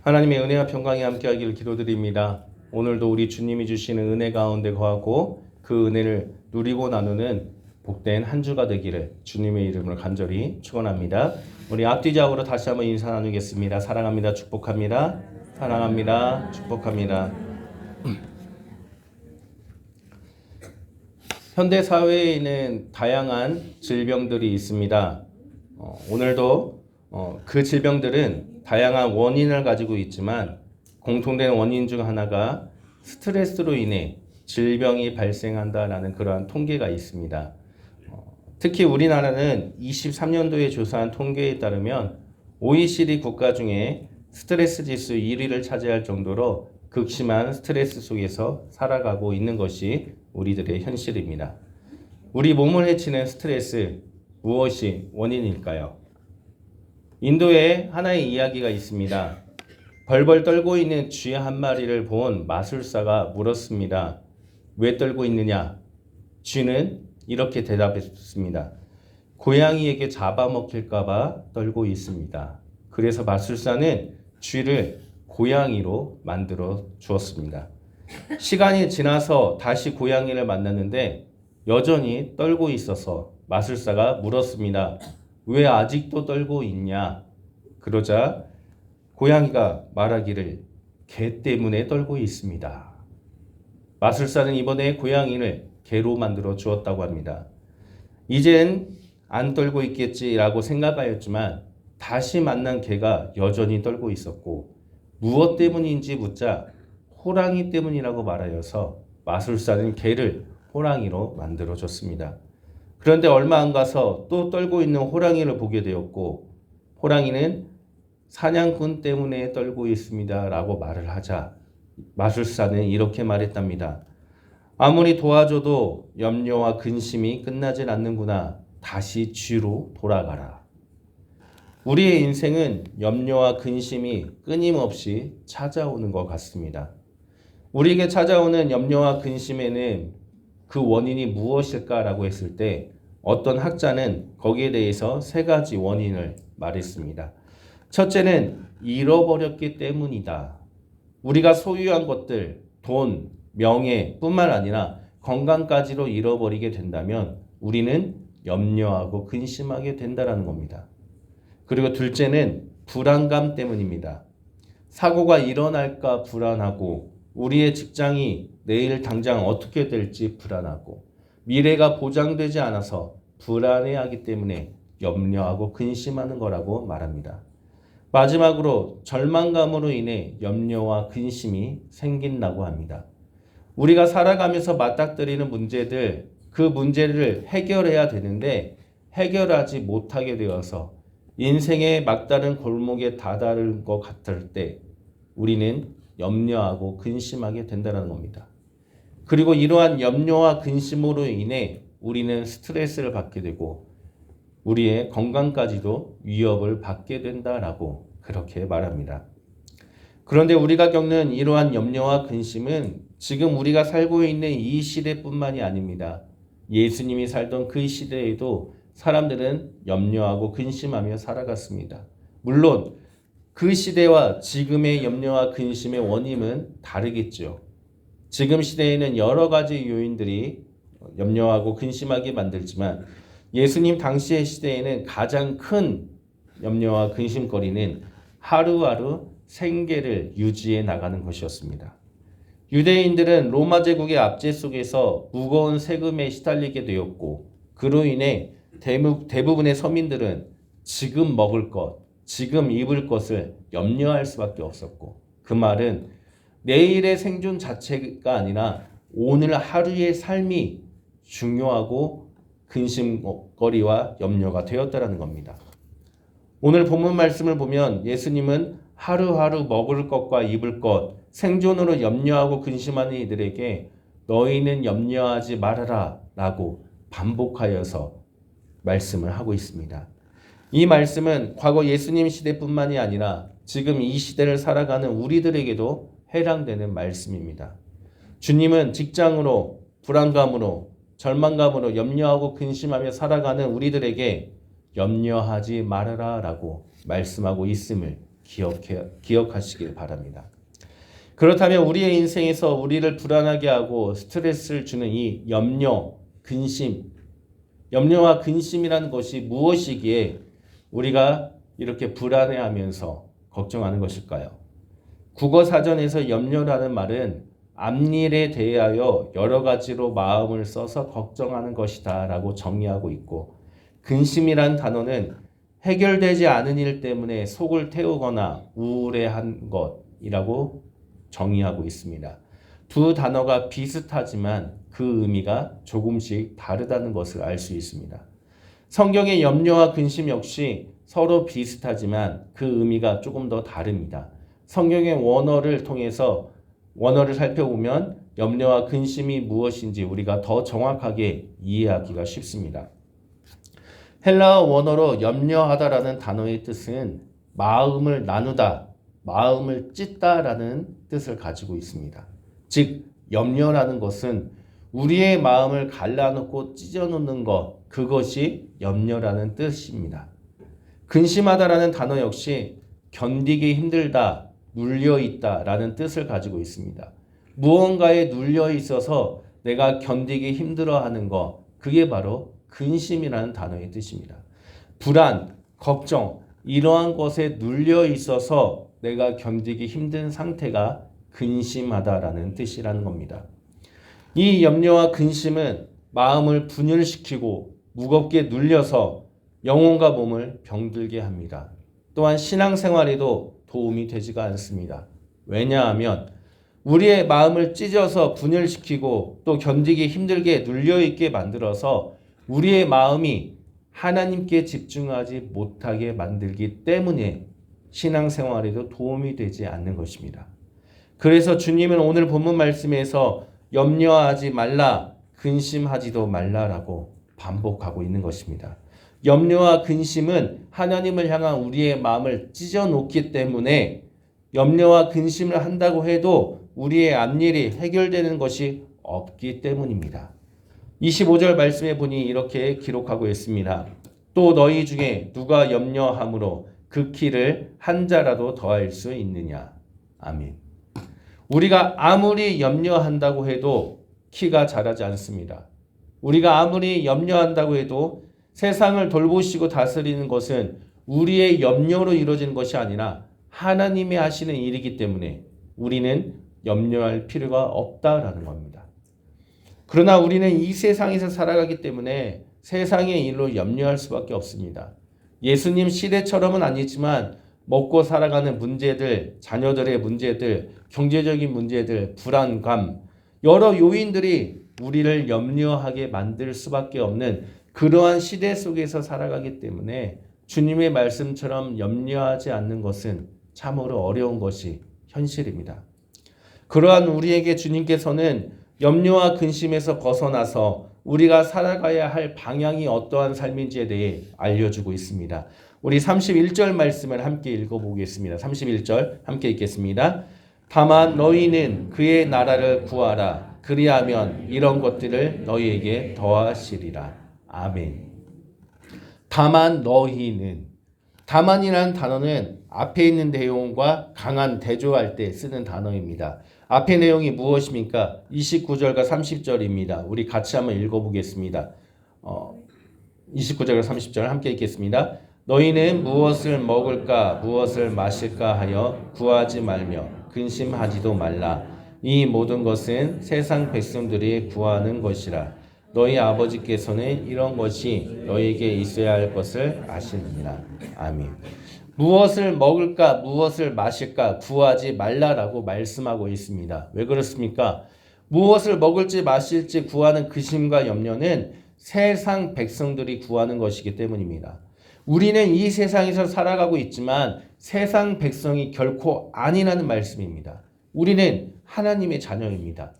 하나님의 은혜와 평강이 함께하기를 기도드립니다. 오늘도 우리 주님이 주시는 은혜 가운데 거하고 그 은혜를 누리고 나누는 복된 한 주가 되기를 주님의 이름으로 간절히 축원합니다. 우리 앞뒤좌우로 다시 한번 인사 나누겠습니다. 사랑합니다. 축복합니다. 사랑합니다. 축복합니다. 현대 사회에는 다양한 질병들이 있습니다. 오늘도 그 질병들은 다양한 원인을 가지고 있지만 공통된 원인 중 하나가 스트레스로 인해 질병이 발생한다라는 그러한 통계가 있습니다. 특히 우리나라는 23년도에 조사한 통계에 따르면 OECD 국가 중에 스트레스 지수 1위를 차지할 정도로 극심한 스트레스 속에서 살아가고 있는 것이 우리들의 현실입니다. 우리 몸을 해치는 스트레스, 무엇이 원인일까요? 인도에 하나의 이야기가 있습니다. 벌벌 떨고 있는 쥐 한 마리를 본 마술사가 물었습니다. 왜 떨고 있느냐? 쥐는 이렇게 대답했습니다. 고양이에게 잡아먹힐까봐 떨고 있습니다. 그래서 마술사는 쥐를 고양이로 만들어 주었습니다. 시간이 지나서 다시 고양이를 만났는데 여전히 떨고 있어서 마술사가 물었습니다. 왜 아직도 떨고 있냐? 그러자 고양이가 말하기를 개 때문에 떨고 있습니다. 마술사는 이번에 고양이를 개로 만들어 주었다고 합니다. 이젠 안 떨고 있겠지라고 생각하였지만 다시 만난 개가 여전히 떨고 있었고 무엇 때문인지 묻자 호랑이 때문이라고 말하여서 마술사는 개를 호랑이로 만들어 줬습니다. 그런데 얼마 안 가서 또 떨고 있는 호랑이를 보게 되었고 호랑이는 사냥꾼 때문에 떨고 있습니다 라고 말을 하자 마술사는 이렇게 말했답니다. 아무리 도와줘도 염려와 근심이 끝나질 않는구나. 다시 쥐로 돌아가라. 우리의 인생은 염려와 근심이 끊임없이 찾아오는 것 같습니다. 우리에게 찾아오는 염려와 근심에는 그 원인이 무엇일까라고 했을 때 어떤 학자는 거기에 대해서 세 가지 원인을 말했습니다. 첫째는 잃어버렸기 때문이다. 우리가 소유한 것들, 돈, 명예뿐만 아니라 건강까지로 잃어버리게 된다면 우리는 염려하고 근심하게 된다는 겁니다. 그리고 둘째는 불안감 때문입니다. 사고가 일어날까 불안하고 우리의 직장이 내일 당장 어떻게 될지 불안하고 미래가 보장되지 않아서 불안해하기 때문에 염려하고 근심하는 거라고 말합니다. 마지막으로 절망감으로 인해 염려와 근심이 생긴다고 합니다. 우리가 살아가면서 맞닥뜨리는 문제들, 그 문제를 해결해야 되는데 해결하지 못하게 되어서 인생의 막다른 골목에 다다른 것 같을 때 우리는 염려하고 근심하게 된다는 겁니다. 그리고 이러한 염려와 근심으로 인해 우리는 스트레스를 받게 되고 우리의 건강까지도 위협을 받게 된다라고 그렇게 말합니다. 그런데 우리가 겪는 이러한 염려와 근심은 지금 우리가 살고 있는 이 시대뿐만이 아닙니다. 예수님이 살던 그 시대에도 사람들은 염려하고 근심하며 살아갔습니다. 물론 그 시대와 지금의 염려와 근심의 원인은 다르겠죠. 지금 시대에는 여러 가지 요인들이 염려하고 근심하게 만들지만 예수님 당시의 시대에는 가장 큰 염려와 근심거리는 하루하루 생계를 유지해 나가는 것이었습니다. 유대인들은 로마 제국의 압제 속에서 무거운 세금에 시달리게 되었고 그로 인해 대부분의 서민들은 지금 먹을 것, 지금 입을 것을 염려할 수밖에 없었고 그 말은 내일의 생존 자체가 아니라 오늘 하루의 삶이 중요하고 근심거리와 염려가 되었다는 겁니다. 오늘 본문 말씀을 보면 예수님은 하루하루 먹을 것과 입을 것, 생존으로 염려하고 근심하는 이들에게 너희는 염려하지 말아라 라고 반복하여서 말씀을 하고 있습니다. 이 말씀은 과거 예수님 시대뿐만이 아니라 지금 이 시대를 살아가는 우리들에게도 해당되는 말씀입니다. 주님은 직장으로, 불안감으로, 절망감으로 염려하고 근심하며 살아가는 우리들에게 염려하지 말아라 라고 말씀하고 있음을 기억하시길 바랍니다. 그렇다면 우리의 인생에서 우리를 불안하게 하고 스트레스를 주는 이 염려, 근심, 염려와 근심이라는 것이 무엇이기에 우리가 이렇게 불안해하면서 걱정하는 것일까요? 국어사전에서 염려라는 말은 앞일에 대하여 여러 가지로 마음을 써서 걱정하는 것이다 라고 정의하고 있고, 근심이란 단어는 해결되지 않은 일 때문에 속을 태우거나 우울해한 것이라고 정의하고 있습니다. 두 단어가 비슷하지만 그 의미가 조금씩 다르다는 것을 알 수 있습니다. 성경의 염려와 근심 역시 서로 비슷하지만 그 의미가 조금 더 다릅니다. 성경의 원어를 통해서 원어를 살펴보면 염려와 근심이 무엇인지 우리가 더 정확하게 이해하기가 쉽습니다. 헬라어 원어로 염려하다라는 단어의 뜻은 마음을 나누다, 마음을 찢다라는 뜻을 가지고 있습니다. 즉 염려라는 것은 우리의 마음을 갈라놓고 찢어놓는 것, 그것이 염려라는 뜻입니다. 근심하다라는 단어 역시 견디기 힘들다, 눌려있다 라는 뜻을 가지고 있습니다. 무언가에 눌려 있어서 내가 견디기 힘들어하는 것, 그게 바로 근심이라는 단어의 뜻입니다. 불안, 걱정, 이러한 것에 눌려 있어서 내가 견디기 힘든 상태가 근심하다라는 뜻이라는 겁니다. 이 염려와 근심은 마음을 분열시키고 무겁게 눌려서 영혼과 몸을 병들게 합니다. 또한 신앙생활에도 도움이 되지가 않습니다. 왜냐하면 우리의 마음을 찢어서 분열시키고 또 견디기 힘들게 눌려있게 만들어서 우리의 마음이 하나님께 집중하지 못하게 만들기 때문에 신앙생활에도 도움이 되지 않는 것입니다. 그래서 주님은 오늘 본문 말씀에서 염려하지 말라, 근심하지도 말라라고 반복하고 있는 것입니다. 염려와 근심은 하나님을 향한 우리의 마음을 찢어놓기 때문에 염려와 근심을 한다고 해도 우리의 앞일이 해결되는 것이 없기 때문입니다. 25절 말씀에 보니 이렇게 기록하고 있습니다. 또 너희 중에 누가 염려함으로 그 키를 한 자라도 더할 수 있느냐. 아멘. 우리가 아무리 염려한다고 해도 키가 자라지 않습니다. 우리가 아무리 염려한다고 해도 세상을 돌보시고 다스리는 것은 우리의 염려로 이루어지는 것이 아니라 하나님이 하시는 일이기 때문에 우리는 염려할 필요가 없다라는 겁니다. 그러나 우리는 이 세상에서 살아가기 때문에 세상의 일로 염려할 수밖에 없습니다. 예수님 시대처럼은 아니지만 먹고 살아가는 문제들, 자녀들의 문제들, 경제적인 문제들, 불안감, 여러 요인들이 우리를 염려하게 만들 수밖에 없는 그러한 시대 속에서 살아가기 때문에 주님의 말씀처럼 염려하지 않는 것은 참으로 어려운 것이 현실입니다. 그러한 우리에게 주님께서는 염려와 근심에서 벗어나서 우리가 살아가야 할 방향이 어떠한 삶인지에 대해 알려주고 있습니다. 우리 31절 말씀을 함께 읽어보겠습니다. 31절 함께 읽겠습니다. 다만 너희는 그의 나라를 구하라. 그리하면 이런 것들을 너희에게 더하시리라. 아멘. 다만 너희는, 다만이라는 단어는 앞에 있는 내용과 강한 대조할 때 쓰는 단어입니다. 앞의 내용이 무엇입니까? 29절과 30절입니다. 우리 같이 한번 읽어보겠습니다. 29절과 30절 함께 읽겠습니다. 너희는 무엇을 먹을까 무엇을 마실까 하여 구하지 말며 근심하지도 말라. 이 모든 것은 세상 백성들이 구하는 것이라. 너희 아버지께서는 이런 것이 너희에게 있어야 할 것을 아시느니라. 아멘. 무엇을 먹을까 무엇을 마실까 구하지 말라라고 말씀하고 있습니다. 왜 그렇습니까? 무엇을 먹을지 마실지 구하는 근심과 염려는 세상 백성들이 구하는 것이기 때문입니다. 우리는 이 세상에서 살아가고 있지만 세상 백성이 결코 아니라는 말씀입니다. 우리는 하나님의 자녀입니다.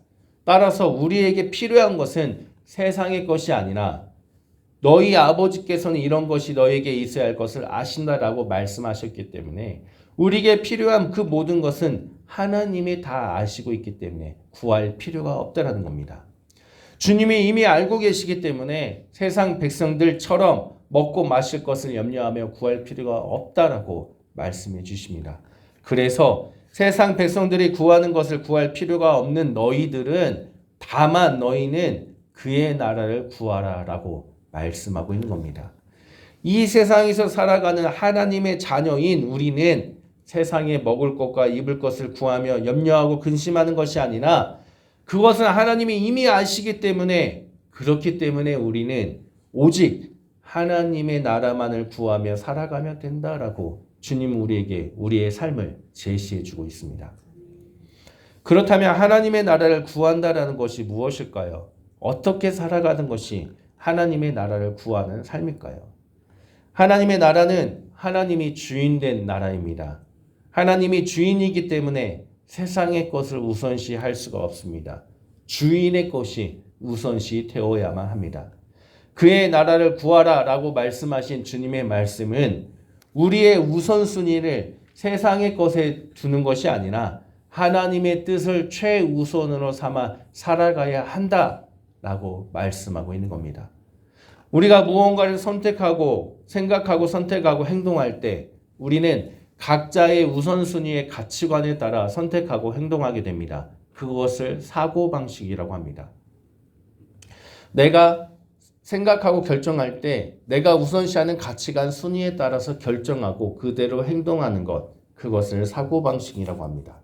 따라서 우리에게 필요한 것은 세상의 것이 아니라 너희 아버지께서는 이런 것이 너에게 있어야 할 것을 아신다라고 말씀하셨기 때문에 우리에게 필요한 그 모든 것은 하나님이 다 아시고 있기 때문에 구할 필요가 없다라는 겁니다. 주님이 이미 알고 계시기 때문에 세상 백성들처럼 먹고 마실 것을 염려하며 구할 필요가 없다라고 말씀해 주십니다. 그래서 세상 백성들이 구하는 것을 구할 필요가 없는 너희들은 다만 너희는 그의 나라를 구하라 라고 말씀하고 있는 겁니다. 이 세상에서 살아가는 하나님의 자녀인 우리는 세상에 먹을 것과 입을 것을 구하며 염려하고 근심하는 것이 아니라 그것은 하나님이 이미 아시기 때문에 그렇기 때문에 우리는 오직 하나님의 나라만을 구하며 살아가면 된다라고 주님 우리에게 우리의 삶을 제시해 주고 있습니다. 그렇다면 하나님의 나라를 구한다라는 것이 무엇일까요? 어떻게 살아가는 것이 하나님의 나라를 구하는 삶일까요? 하나님의 나라는 하나님이 주인된 나라입니다. 하나님이 주인이기 때문에 세상의 것을 우선시할 수가 없습니다. 주인의 것이 우선시 되어야만 합니다. 그의 나라를 구하라 라고 말씀하신 주님의 말씀은 우리의 우선순위를 세상의 것에 두는 것이 아니라 하나님의 뜻을 최우선으로 삼아 살아가야 한다라고 말씀하고 있는 겁니다. 우리가 무언가를 선택하고 생각하고 선택하고 행동할 때 우리는 각자의 우선순위의 가치관에 따라 선택하고 행동하게 됩니다. 그것을 사고방식이라고 합니다. 내가 생각하고 결정할 때 내가 우선시하는 가치관 순위에 따라서 결정하고 그대로 행동하는 것, 그것을 사고방식이라고 합니다.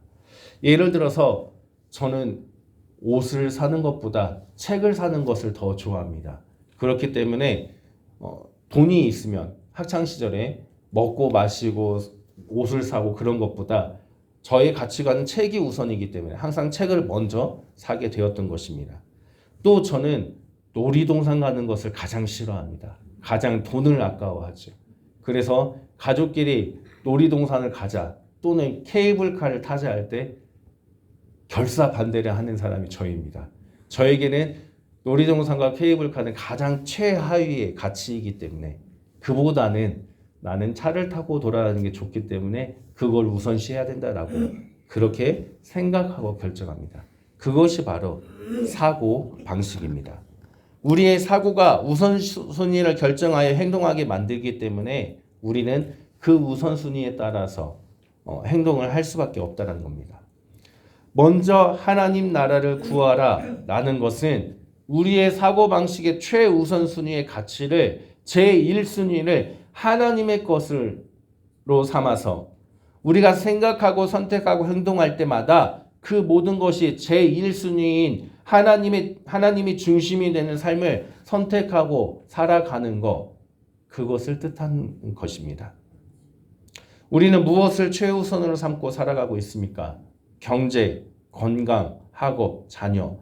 예를 들어서 저는 옷을 사는 것보다 책을 사는 것을 더 좋아합니다. 그렇기 때문에 돈이 있으면 학창시절에 먹고 마시고 옷을 사고 그런 것보다 저의 가치관은 책이 우선이기 때문에 항상 책을 먼저 사게 되었던 것입니다. 또 저는 놀이동산 가는 것을 가장 싫어합니다. 가장 돈을 아까워하죠. 그래서 가족끼리 놀이동산을 가자 또는 케이블카를 타자 할 때 결사 반대를 하는 사람이 저입니다. 저에게는 놀이동산과 케이블카는 가장 최하위의 가치이기 때문에 그보다는 나는 차를 타고 돌아다니는 게 좋기 때문에 그걸 우선시해야 된다라고 그렇게 생각하고 결정합니다. 그것이 바로 사고 방식입니다. 우리의 사고가 우선순위를 결정하여 행동하게 만들기 때문에 우리는 그 우선순위에 따라서 행동을 할 수밖에 없다는 겁니다. 먼저 하나님 나라를 구하라 라는 것은 우리의 사고방식의 최우선순위의 가치를 제1순위를 하나님의 것으로 삼아서 우리가 생각하고 선택하고 행동할 때마다 그 모든 것이 제1순위인 하나님이 중심이 되는 삶을 선택하고 살아가는 것, 그것을 뜻하는 것입니다. 우리는 무엇을 최우선으로 삼고 살아가고 있습니까? 경제, 건강, 학업, 자녀.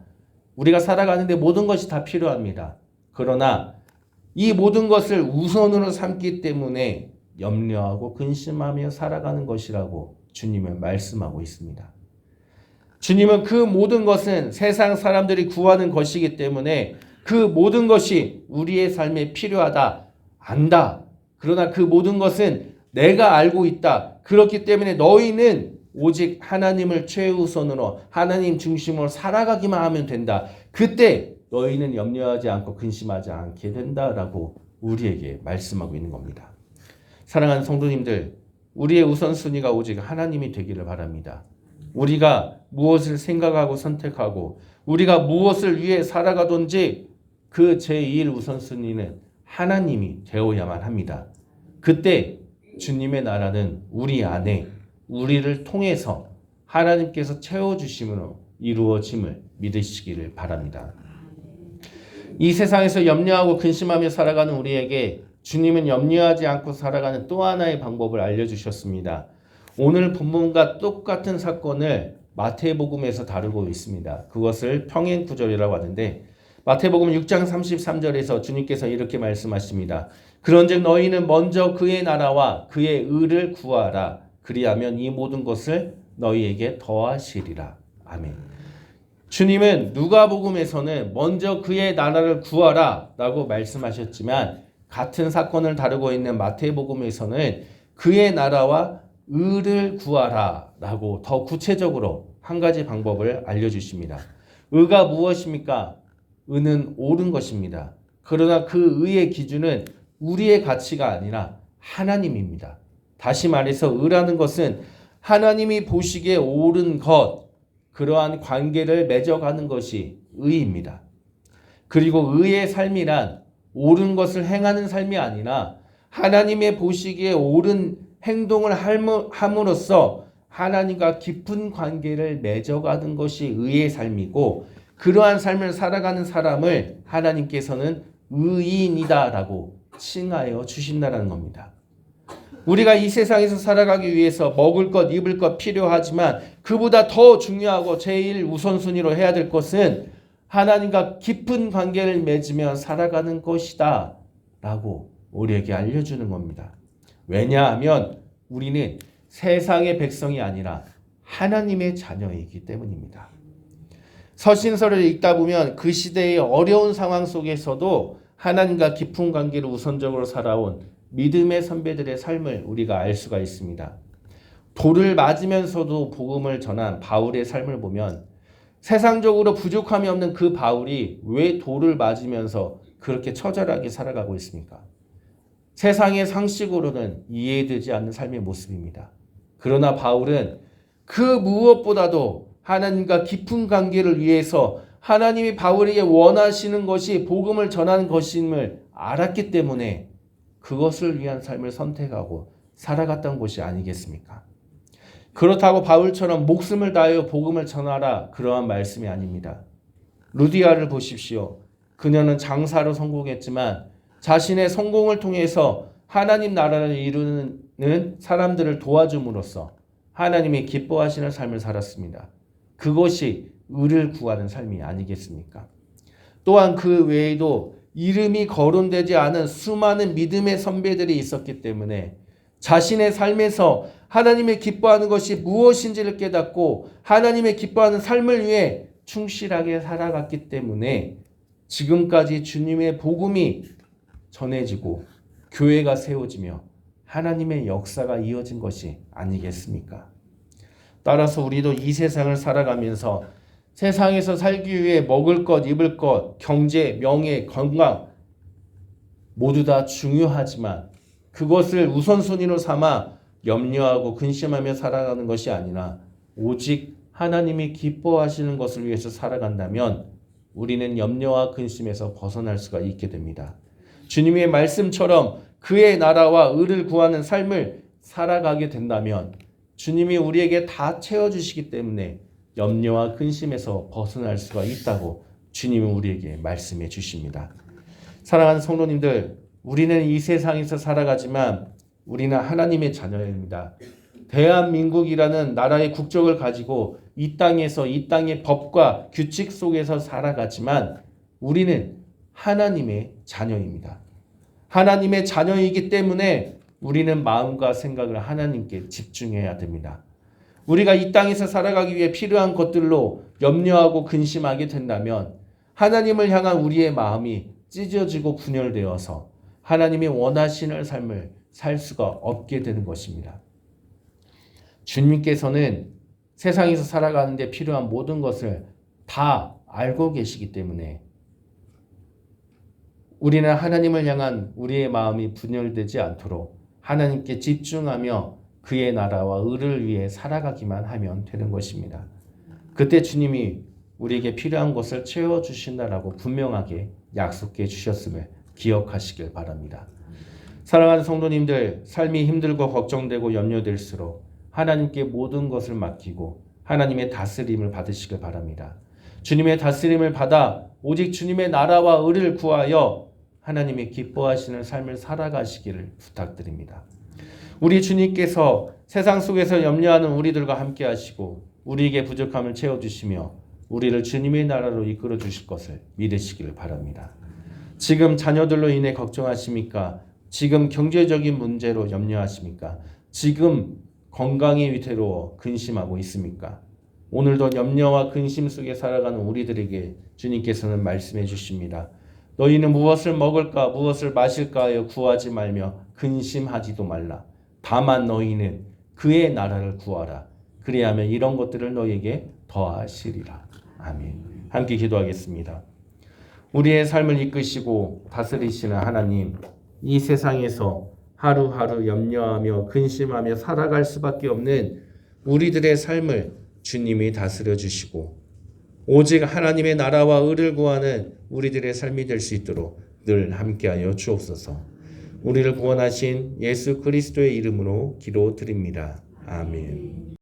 우리가 살아가는데 모든 것이 다 필요합니다. 그러나 이 모든 것을 우선으로 삼기 때문에 염려하고 근심하며 살아가는 것이라고 주님은 말씀하고 있습니다. 주님은 그 모든 것은 세상 사람들이 구하는 것이기 때문에 그 모든 것이 우리의 삶에 필요하다, 안다. 그러나 그 모든 것은 내가 알고 있다. 그렇기 때문에 너희는 오직 하나님을 최우선으로 하나님 중심으로 살아가기만 하면 된다. 그때 너희는 염려하지 않고 근심하지 않게 된다라고 우리에게 말씀하고 있는 겁니다. 사랑하는 성도님들, 우리의 우선순위가 오직 하나님이 되기를 바랍니다. 우리가 무엇을 생각하고 선택하고 우리가 무엇을 위해 살아가든지 그 제1 우선순위는 하나님이 되어야만 합니다. 그때 주님의 나라는 우리 안에 우리를 통해서 하나님께서 채워주심으로 이루어짐을 믿으시기를 바랍니다. 이 세상에서 염려하고 근심하며 살아가는 우리에게 주님은 염려하지 않고 살아가는 또 하나의 방법을 알려주셨습니다. 오늘 본문과 똑같은 사건을 마태복음에서 다루고 있습니다. 그것을 평행구절이라고 하는데 마태복음 6장 33절에서 주님께서 이렇게 말씀하십니다. 그런즉 너희는 먼저 그의 나라와 그의 의를 구하라. 그리하면 이 모든 것을 너희에게 더하시리라. 아멘. 주님은 누가복음에서는 먼저 그의 나라를 구하라 라고 말씀하셨지만 같은 사건을 다루고 있는 마태복음에서는 그의 나라와 의를 구하라 라고 더 구체적으로 한 가지 방법을 알려주십니다. 의가 무엇입니까? 의는 옳은 것입니다. 그러나 그 의의 기준은 우리의 가치가 아니라 하나님입니다. 다시 말해서 의라는 것은 하나님이 보시기에 옳은 것, 그러한 관계를 맺어가는 것이 의입니다. 그리고 의의 삶이란 옳은 것을 행하는 삶이 아니라 하나님의 보시기에 옳은 행동을 함으로써 하나님과 깊은 관계를 맺어가는 것이 의의 삶이고, 그러한 삶을 살아가는 사람을 하나님께서는 의인이다라고 칭하여 주신다는 겁니다. 우리가 이 세상에서 살아가기 위해서 먹을 것, 입을 것 필요하지만 그보다 더 중요하고 제일 우선순위로 해야 될 것은 하나님과 깊은 관계를 맺으며 살아가는 것이다 라고 우리에게 알려주는 겁니다. 왜냐하면 우리는 세상의 백성이 아니라 하나님의 자녀이기 때문입니다. 서신서를 읽다 보면 그 시대의 어려운 상황 속에서도 하나님과 깊은 관계를 우선적으로 살아온 믿음의 선배들의 삶을 우리가 알 수가 있습니다. 돌을 맞으면서도 복음을 전한 바울의 삶을 보면 세상적으로 부족함이 없는 그 바울이 왜 돌을 맞으면서 그렇게 처절하게 살아가고 있습니까? 세상의 상식으로는 이해되지 않는 삶의 모습입니다. 그러나 바울은 그 무엇보다도 하나님과 깊은 관계를 위해서 하나님이 바울에게 원하시는 것이 복음을 전하는 것임을 알았기 때문에 그것을 위한 삶을 선택하고 살아갔던 것이 아니겠습니까? 그렇다고 바울처럼 목숨을 다하여 복음을 전하라, 그러한 말씀이 아닙니다. 루디아를 보십시오. 그녀는 장사로 성공했지만 자신의 성공을 통해서 하나님 나라를 이루는 사람들을 도와줌으로써 하나님이 기뻐하시는 삶을 살았습니다. 그것이 의를 구하는 삶이 아니겠습니까? 또한 그 외에도 이름이 거론되지 않은 수많은 믿음의 선배들이 있었기 때문에 자신의 삶에서 하나님의 기뻐하는 것이 무엇인지를 깨닫고 하나님의 기뻐하는 삶을 위해 충실하게 살아갔기 때문에 지금까지 주님의 복음이 전해지고 교회가 세워지며 하나님의 역사가 이어진 것이 아니겠습니까? 따라서 우리도 이 세상을 살아가면서 세상에서 살기 위해 먹을 것, 입을 것, 경제, 명예, 건강 모두 다 중요하지만 그것을 우선순위로 삼아 염려하고 근심하며 살아가는 것이 아니라 오직 하나님이 기뻐하시는 것을 위해서 살아간다면 우리는 염려와 근심에서 벗어날 수가 있게 됩니다. 주님의 말씀처럼 그의 나라와 의를 구하는 삶을 살아가게 된다면 주님이 우리에게 다 채워주시기 때문에 염려와 근심에서 벗어날 수가 있다고 주님은 우리에게 말씀해 주십니다. 사랑하는 성도님들, 우리는 이 세상에서 살아가지만 우리는 하나님의 자녀입니다. 대한민국이라는 나라의 국적을 가지고 이 땅에서 이 땅의 법과 규칙 속에서 살아가지만 우리는 하나님의 자녀입니다. 하나님의 자녀이기 때문에 우리는 마음과 생각을 하나님께 집중해야 됩니다. 우리가 이 땅에서 살아가기 위해 필요한 것들로 염려하고 근심하게 된다면 하나님을 향한 우리의 마음이 찢어지고 분열되어서 하나님이 원하시는 삶을 살 수가 없게 되는 것입니다. 주님께서는 세상에서 살아가는 데 필요한 모든 것을 다 알고 계시기 때문에 우리는 하나님을 향한 우리의 마음이 분열되지 않도록 하나님께 집중하며 그의 나라와 의를 위해 살아가기만 하면 되는 것입니다. 그때 주님이 우리에게 필요한 것을 채워주신다라고 분명하게 약속해 주셨음을 기억하시길 바랍니다. 사랑하는 성도님들, 삶이 힘들고 걱정되고 염려될수록 하나님께 모든 것을 맡기고 하나님의 다스림을 받으시길 바랍니다. 주님의 다스림을 받아 오직 주님의 나라와 의를 구하여 하나님이 기뻐하시는 삶을 살아가시기를 부탁드립니다. 우리 주님께서 세상 속에서 염려하는 우리들과 함께 하시고 우리에게 부족함을 채워주시며 우리를 주님의 나라로 이끌어 주실 것을 믿으시기를 바랍니다. 지금 자녀들로 인해 걱정하십니까? 지금 경제적인 문제로 염려하십니까? 지금 건강이 위태로워 근심하고 있습니까? 오늘도 염려와 근심 속에 살아가는 우리들에게 주님께서는 말씀해 주십니다. 너희는 무엇을 먹을까 무엇을 마실까 하여 구하지 말며 근심하지도 말라. 다만 너희는 그의 나라를 구하라. 그리하면 이런 것들을 너희에게 더하시리라. 아멘. 함께 기도하겠습니다. 우리의 삶을 이끄시고 다스리시는 하나님, 이 세상에서 하루하루 염려하며 근심하며 살아갈 수밖에 없는 우리들의 삶을 주님이 다스려 주시고 오직 하나님의 나라와 의를 구하는 우리들의 삶이 될 수 있도록 늘 함께하여 주옵소서. 우리를 구원하신 예수 그리스도의 이름으로 기도드립니다. 아멘.